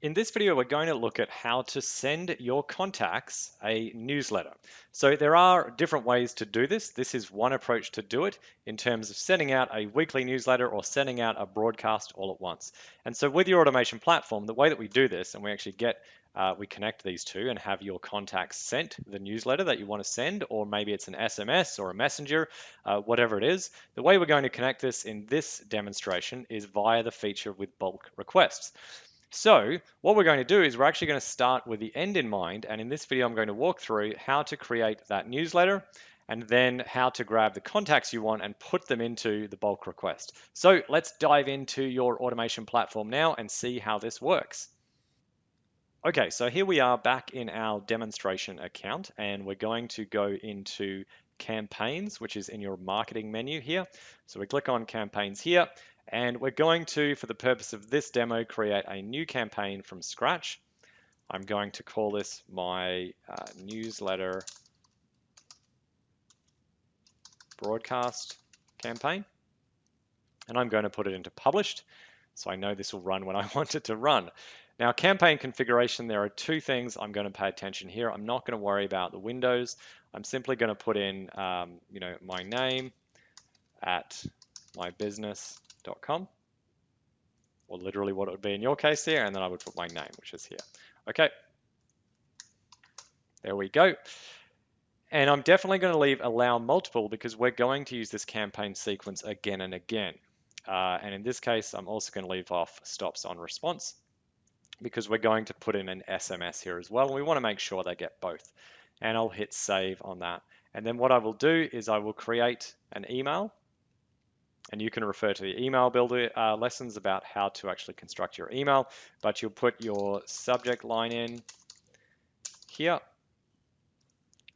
In this video, we're going to look at how to send your contacts a newsletter. So there are different ways to do this. This is one approach to do it in terms of sending out a weekly newsletter or sending out a broadcast all at once. And so with your automation platform, the way that we do this, and we actually we connect these two and have your contacts sent the newsletter that you want to send, or maybe it's an SMS or a messenger, whatever it is. The way we're going to connect this in this demonstration is via the feature with bulk requests. So what we're going to do is we're actually going to start with the end in mind. And in this video, I'm going to walk through how to create that newsletter and then how to grab the contacts you want and put them into the bulk request. So let's dive into your automation platform now and see how this works. Okay, so here we are back in our demonstration account, and we're going to go into campaigns, which is in your marketing menu here. So we click on campaigns here, and we're going to, for the purpose of this demo, create a new campaign from scratch. I'm going to call this my newsletter broadcast campaign, and I'm going to put it into published. So I know this will run when I want it to run. Now, campaign configuration, there are two things I'm going to pay attention here. I'm not going to worry about the windows. I'm simply going to put in, my name at mybusiness.com, or literally what it would be in your case here, and then I would put my name, which is here. Okay, there we go. And I'm definitely going to leave allow multiple because we're going to use this campaign sequence again and again. And in this case, I'm also going to leave off stops on response, because we're going to put in an SMS here as well. And we want to make sure they get both. And I'll hit save on that. And then what I will do is I will create an email. And you can refer to the email builder lessons about how to actually construct your email. But you'll put your subject line in here.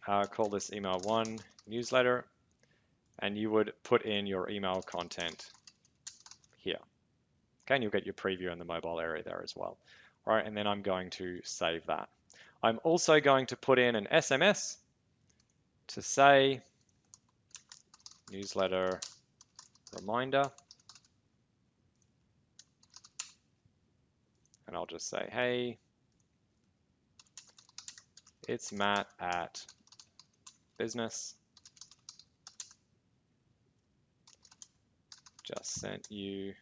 Call this email 1 newsletter. And you would put in your email content here. Okay, and you'll get your preview in the mobile area there as well. All right, and then I'm going to save that. I'm also going to put in an SMS to say newsletter reminder. And I'll just say, hey, it's Matt at business. Just sent you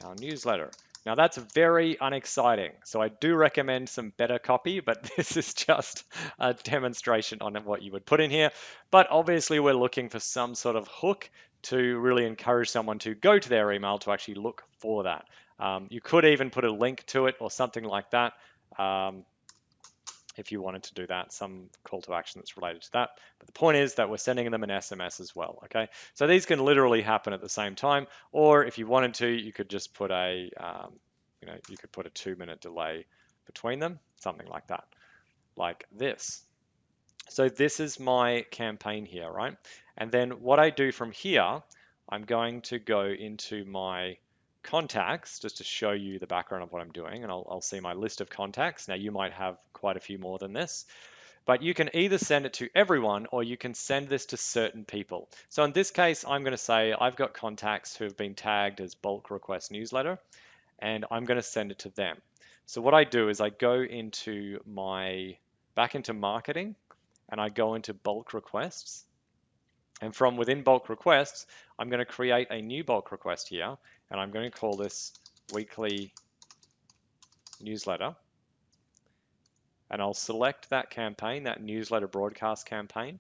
our newsletter. Now that's very unexciting, so I do recommend some better copy, but this is just a demonstration on what you would put in here. But obviously we're looking for some sort of hook to really encourage someone to go to their email to actually look for that. You could even put a link to it or something like that. If you wanted to do that, some call to action that's related to that. But the point is that we're sending them an SMS as well, okay? So these can literally happen at the same time, or if you wanted to, you could just put you could put a 2-minute delay between them, something like that, like this. So this is my campaign here, right? And then what I do from here, I'm going to go into my contacts just to show you the background of what I'm doing, and I'll see my list of contacts. Now you might have quite a few more than this, but you can either send it to everyone or you can send this to certain people. So in this case, I'm going to say I've got contacts who have been tagged as bulk request newsletter, and I'm going to send it to them. So what I do is I go into back into marketing, and I go into bulk requests. And from within bulk requests, I'm going to create a new bulk request here, and I'm going to call this weekly newsletter. And I'll select that campaign, that newsletter broadcast campaign.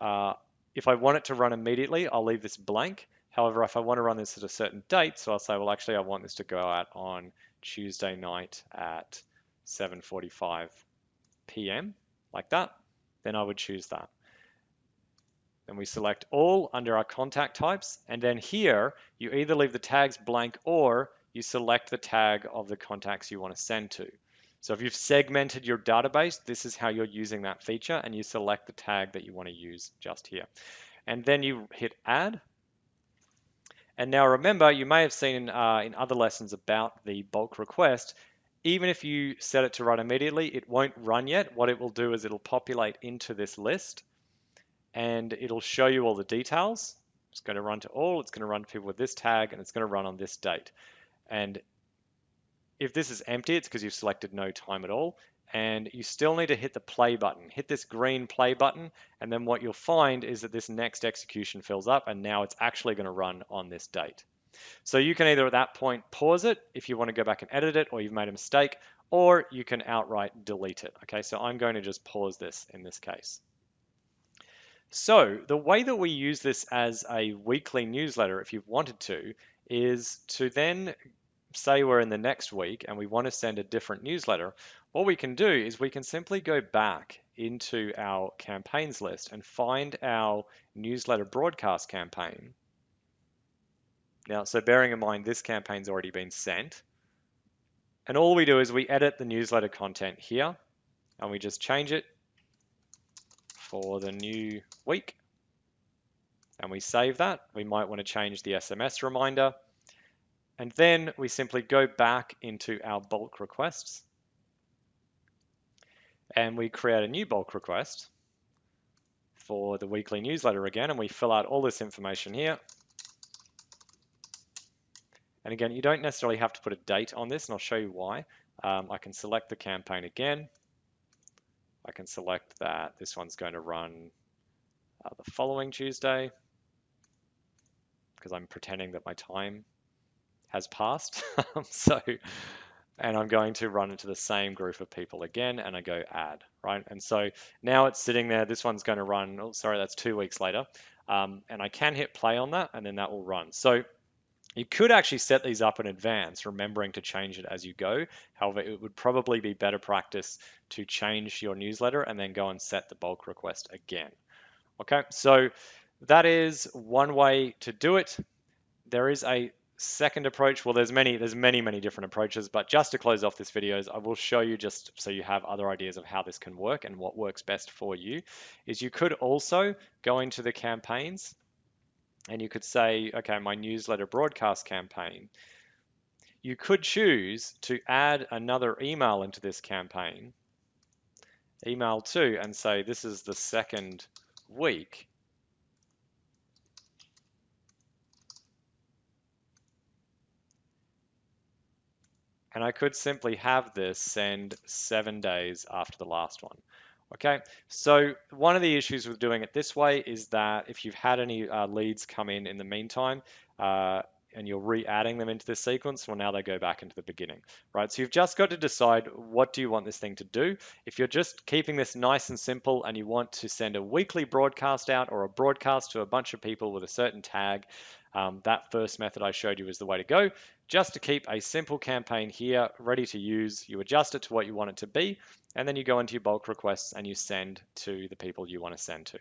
If I want it to run immediately, I'll leave this blank. However, if I want to run this at a certain date, so I'll say, well, actually, I want this to go out on Tuesday night at 7:45 p.m., like that, then I would choose that. Then we select all under our contact types, and then here you either leave the tags blank or you select the tag of the contacts you want to send to. So if you've segmented your database, this is how you're using that feature, and you select the tag that you want to use just here. And then you hit add. And now remember, you may have seen in other lessons about the bulk request, even if you set it to run immediately, it won't run yet. What it will do is it'll populate into this list, and it'll show you all the details. It's going to run to all, it's going to run to people with this tag, and it's going to run on this date. And if this is empty, it's because you've selected no time at all. And you still need to hit the play button. Hit this green play button, and then what you'll find is that this next execution fills up, and now it's actually going to run on this date. So you can either at that point pause it if you want to go back and edit it, or you've made a mistake, or you can outright delete it. Okay, so I'm going to just pause this in this case. So the way that we use this as a weekly newsletter, if you wanted to, is to then say we're in the next week and we want to send a different newsletter. What we can do is we can simply go back into our campaigns list and find our newsletter broadcast campaign. Now, so bearing in mind this campaign's already been sent, and all we do is we edit the newsletter content here and we just change it for the new week, and we save that. We might want to change the SMS reminder, and then we simply go back into our bulk requests and we create a new bulk request for the weekly newsletter again, and we fill out all this information here. And again, you don't necessarily have to put a date on this, and I'll show you why. I can select the campaign again. I can select that this one's going to run the following Tuesday, because I'm pretending that my time has passed. And I'm going to run into the same group of people again, and I go add, right? And so now it's sitting there. This one's going to run, oh, sorry, that's 2 weeks later. And I can hit play on that, and then that will run. So you could actually set these up in advance, remembering to change it as you go. However, it would probably be better practice to change your newsletter and then go and set the bulk request again. Okay, so that is one way to do it. There is a second approach. Well, there's many different approaches, but just to close off this video, I will show you, just so you have other ideas of how this can work and what works best for you, is you could also go into the campaigns and you could say, okay, my newsletter broadcast campaign. You could choose to add another email into this campaign, email 2, and say this is the second week. And I could simply have this send 7 days after the last one. Okay, so one of the issues with doing it this way is that if you've had any leads come in the meantime, and you're re-adding them into this sequence, well, now they go back into the beginning, right? So you've just got to decide, what do you want this thing to do? If you're just keeping this nice and simple and you want to send a weekly broadcast out, or a broadcast to a bunch of people with a certain tag, that first method I showed you is the way to go. Just to keep a simple campaign here ready to use, you adjust it to what you want it to be, and then you go into your bulk requests and you send to the people you want to send to.